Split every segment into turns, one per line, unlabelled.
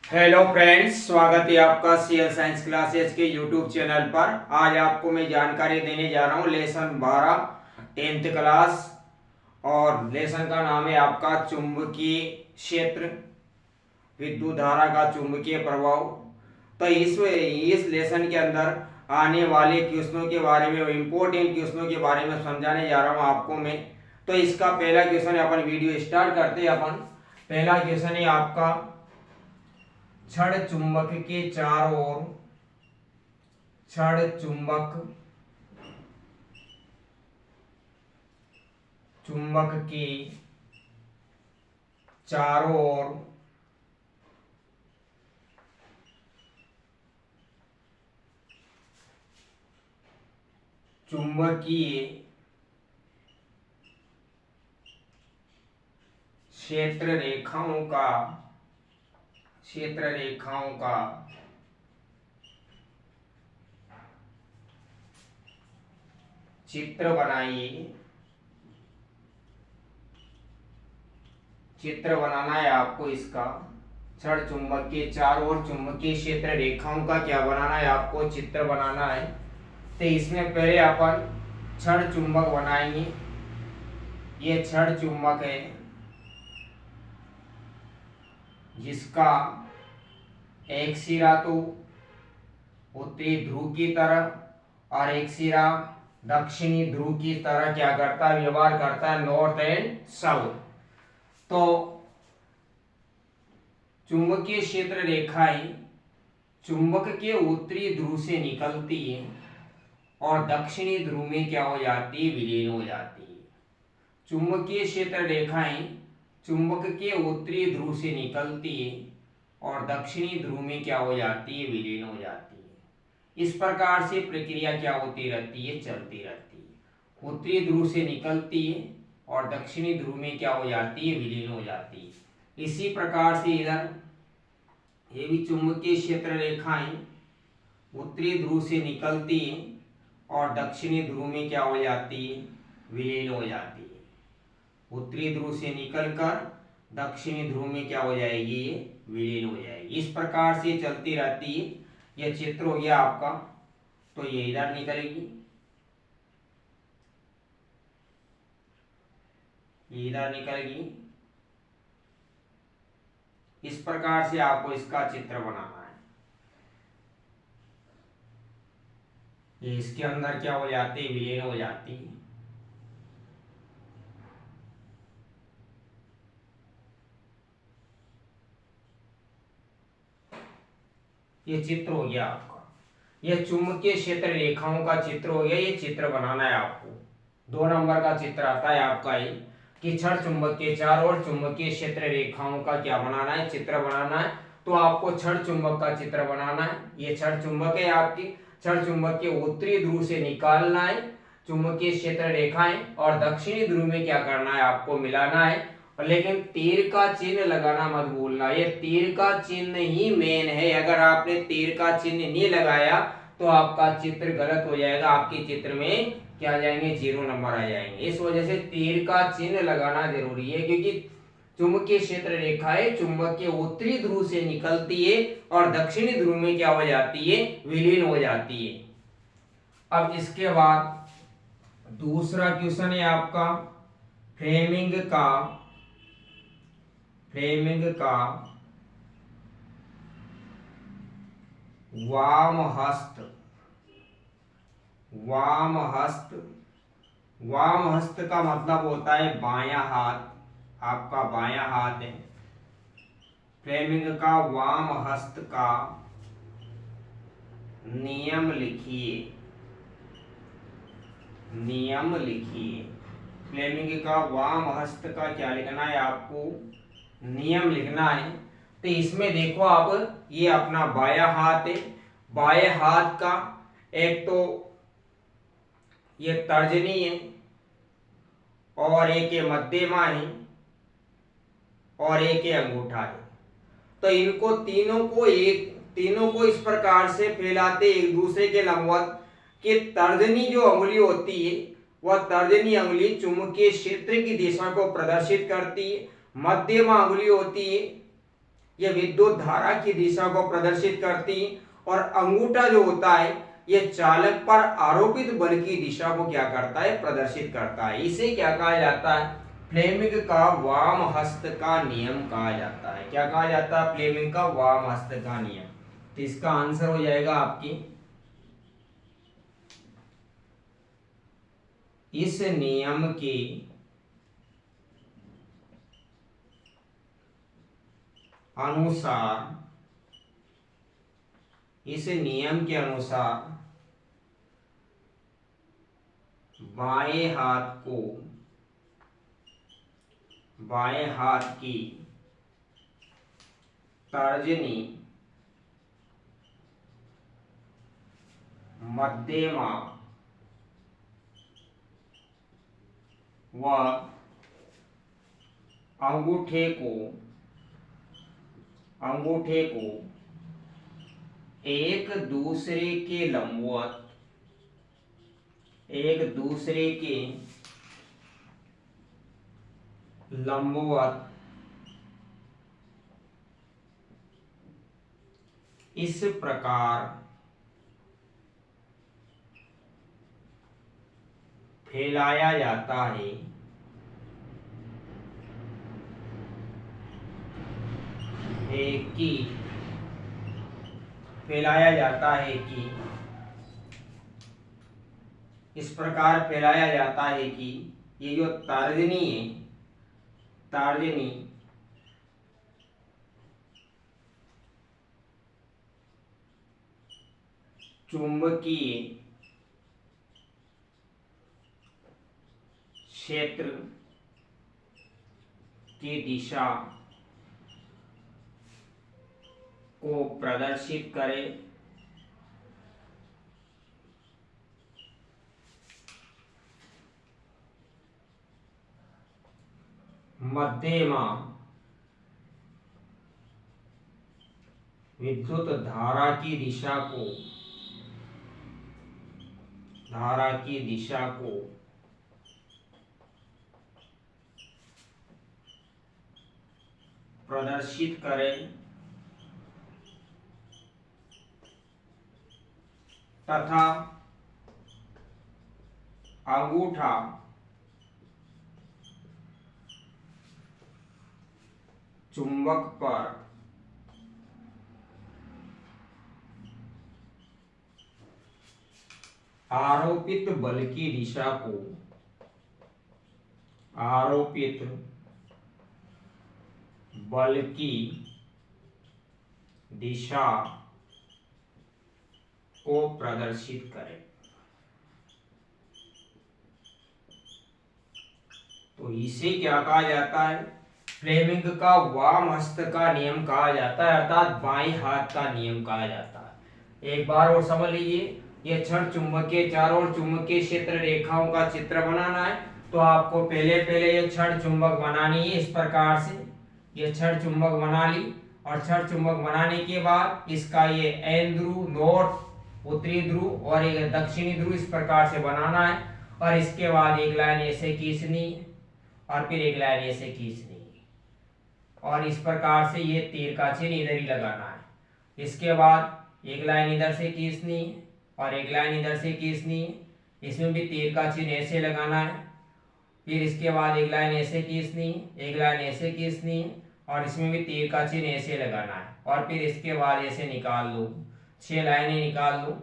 Hello friends, स्वागत है आपका सीएल साइंस क्लासेस के यूट्यूब चैनल पर। आज आपको मैं जानकारी देने जा रहा हूँ लेसन 12 10th क्लास, और लेसन का नाम है आपका चुंबकीय क्षेत्र, विद्युत धारा का चुंबकीय प्रभाव। तो इस लेसन के अंदर आने वाले क्वेश्चनों के बारे में, इम्पोर्टेंट क्वेश्चनों के बारे में समझाने जा रहा हूँ आपको मैं। तो इसका पहला क्वेश्चन है, अपन वीडियो स्टार्ट करते हैं। अपन पहला क्वेश्चन है आपका, छड़ चुंबक के चारों ओर, छड़ चुंबक के चारों ओर चुंबकीय क्षेत्र रेखाओं का चित्र बनाइए। चित्र बनाना है आपको इसका। छड़ चुंबक के चारों ओर चुंबकीय क्षेत्र रेखाओं का क्या बनाना है आपको? चित्र बनाना है। तो इसमें पहले अपन छड़ चुंबक बनाएंगे। ये छड़ चुंबक है जिसका एक सिरा तो उत्तरी ध्रुव की तरफ और एक सिरा दक्षिणी ध्रुव की तरह क्या करता है, व्यवहार करता है, नॉर्थ एंड साउथ। तो चुंबकीय क्षेत्र रेखाएं चुंबक के उत्तरी ध्रुव से निकलती है और दक्षिणी ध्रुव में क्या हो जाती है, विलीन हो जाती है। चुंबकीय क्षेत्र रेखाएं चुंबक के उत्तरी ध्रुव से निकलती है और दक्षिणी ध्रुव में क्या हो जाती है, विलीन हो जाती है। इस प्रकार से प्रक्रिया क्या होती रहती है, चलती रहती है। उत्तरी ध्रुव से निकलती है और दक्षिणी ध्रुव में क्या हो जाती है, विलीन हो जाती है। इसी प्रकार से इधर ये भी चुंबकीय क्षेत्र रेखाएं उत्तरी ध्रुव से निकलती है और दक्षिणी ध्रुव में क्या हो जाती है, विलीन हो जाती है। उत्तरी ध्रुव से निकलकर दक्षिणी ध्रुव में क्या हो जाएगी, ये विलीन हो जाएगी। इस प्रकार से चलती रहती है। यह चित्र हो गया आपका। तो ये इधर निकलेगी, ये इधर निकलेगी। इस प्रकार से आपको इसका चित्र बनाना है। ये इसके अंदर क्या हो जाती है, विलीन हो जाती है। ये चित्र हो गया आपका। यह चुंबकीय क्षेत्र रेखाओं का चित्र हो गया। ये चित्र बनाना है आपको। 2 नंबर का चित्र आता है आपका ये, कि छड़ चुंबक के चारों ओर चुंबकीय क्षेत्र रेखाओं का क्या बनाना है, चित्र बनाना है। तो आपको छड़ चुंबक का चित्र बनाना है। ये छड़ चुंबक है आपकी। छड़ चुंबक के उत्तरी ध्रुव से निकालना है चुंबकीय क्षेत्र रेखाएं और दक्षिणी ध्रुव में क्या करना है, आपको मिलाना है। और लेकिन तीर का चिन्ह लगाना मत भूलना। ये तीर का चिन्ह ही मेन है। अगर आपने तीर का चिन्ह नहीं लगाया तो आपका चित्र गलत हो जाएगा। आपके चित्र में क्या आ जाएंगे, 0 नंबर आ जाएंगे। इस वजह से तीर का चिन्ह लगाना जरूरी है, क्योंकि चुंबकीय क्षेत्र रेखाएं चुंबक के उत्तरी ध्रुव से निकलती है और दक्षिणी ध्रुव में क्या हो जाती है, विलीन हो जाती है। अब इसके बाद दूसरा क्वेश्चन है आपका, फ्रेमिंग का वाम हस्त का मतलब होता है बायां हाथ। आपका बायां हाथ है। फ्लेमिंग का वाम हस्त का नियम लिखिए। फ्लेमिंग का वाम हस्त का क्या लिखना है आपको, नियम लिखना है। तो इसमें देखो आप, ये अपना बायां हाथ है। बाएं हाथ का एक तो ये तर्जनी है और एक ये मध्यमा है और एक ये अंगूठा है। तो इनको तीनों को इस प्रकार से फैलाते एक दूसरे के लंबवत कि तर्जनी जो उंगली होती है वह तर्जनी उंगली चुंबकीय क्षेत्र की दिशा को प्रदर्शित करती है। मध्यमा उंगली होती है ये विद्युत धारा की दिशा को प्रदर्शित करती है, और अंगूठा जो होता है ये चालक पर आरोपित बल की दिशा को क्या करता है, प्रदर्शित करता है। इसे क्या कहा जाता है, फ्लेमिंग का वाम हस्त का नियम कहा जाता है। क्या कहा जाता है, फ्लेमिंग का वाम हस्त का नियम। तो इसका आंसर हो जाएगा आपकी, इस नियम के अनुसार, इस नियम के अनुसार बाएं हाथ की तर्जनी मध्यमा व अंगूठे को एक दूसरे के लंबवत इस प्रकार फैलाया जाता है कि इस प्रकार फैलाया जाता है कि ये जो तर्जनी चुंबकीय क्षेत्र की दिशा को प्रदर्शित करे मध्यमा विद्युत धारा की दिशा को प्रदर्शित करे तथा अंगूठा चुंबक पर आरोपित बल की दिशा को प्रदर्शित करें। तो इसे क्या कहा जाता है, फ्लेमिंग का वाम हस्त का नियम कहा जाता है, अर्थात बाएं हाथ का नियम कहा जाता है। एक बार और समझ लीजिए, यह क्षण चुंबकीय चारों ओर चुंबकीय क्षेत्र रेखाओं का चित्र बनाना है। तो आपको पहले ये क्षण चुंबक बनानी है। इस प्रकार से ये क्षण चुंबक बना ली, और क्षण चुंबक बनाने के बाद इसका ये एन ध्रुव, नॉर्थ उत्तरी ध्रुव और एक दक्षिणी ध्रुव इस प्रकार से बनाना है। और इसके बाद एक लाइन ऐसे खींचनी और फिर एक लाइन ऐसे खींचनी, और इस प्रकार से ये तीर का चिन्ह इधर ही लगाना है। इसके बाद एक लाइन इधर से खींचनी और एक लाइन इधर से खींचनी, इसमें भी तीर का चिन्ह ऐसे लगाना है। फिर इसके बाद एक लाइन ऐसे खींचनी, एक लाइन ऐसे खींचनी, और इसमें भी तीर का चिन्ह ऐसे लगाना है। और फिर इसके बाद ऐसे निकाल लो, 6 लाइनें निकाल लो,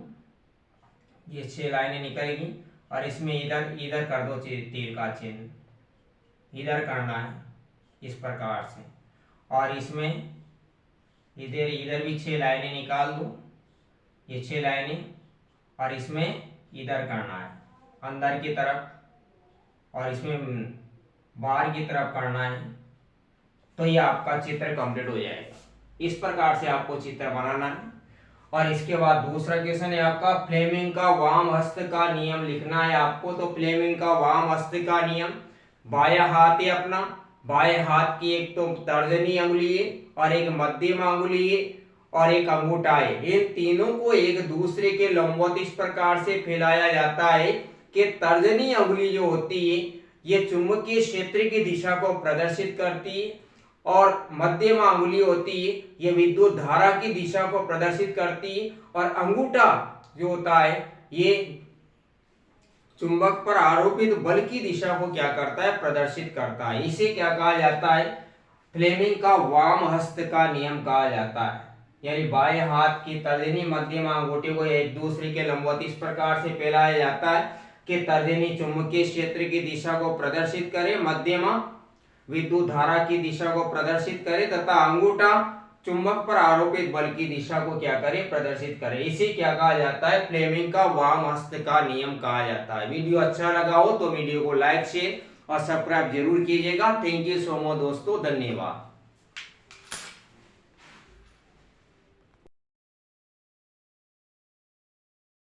ये 6 लाइनें निकलेगी। और इसमें इधर कर दो तीर का चिन्ह, इधर करना है इस प्रकार से। और इसमें इधर भी 6 लाइनें निकाल दो, ये 6 लाइनें, और इसमें इधर करना है अंदर की तरफ, और इसमें बाहर की तरफ करना है। तो ये आपका चित्र कंप्लीट हो जाएगा। इस प्रकार से आपको चित्र बनाना है। और इसके बाद दूसरा क्वेश्चन है आपका, फ्लेमिंग का वाम हस्त का नियम लिखना है आपको। तो फ्लेमिंग का वाम हस्त का नियम, बायां हाथ है अपना, बाएं हाथ की एक तो तर्जनी अंगुली है और एक मध्यम अंगुली है और एक अंगूठा है। ये तीनों को एक दूसरे के लंबवत इस प्रकार से फैलाया जाता है कि तर्जनी अंगुली जो होती है ये चुंबकीय क्षेत्र की दिशा को प्रदर्शित करती है, और मध्यमा अंगुली होती है ये विद्युत धारा की दिशा को प्रदर्शित करती है, और अंगूठा जो होता है ये चुंबक पर आरोपित बल की दिशा को क्या करता है, प्रदर्शित करता है। इसे क्या कहा जाता है, फ्लेमिंग का वाम हस्त का नियम कहा जाता है। यानी बाएं हाथ की तर्जनी मध्यमा अंगूठे को एक दूसरे के लंबवत इस प्रकार से फैलाया जाता है कि तर्जनी चुंबकीय क्षेत्र की दिशा को प्रदर्शित करे, मध्यमा विद्युत धारा की दिशा को प्रदर्शित करे तथा अंगूठा चुंबक पर आरोपित बल की दिशा को क्या करे, प्रदर्शित करे। इसे क्या कहा जाता है, फ्लेमिंग का वाम हस्त का नियम कहा जाता है। वीडियो अच्छा लगा हो तो वीडियो को लाइक शेयर और सब्सक्राइब जरूर कीजिएगा। थैंक यू सो मच दोस्तों, धन्यवाद।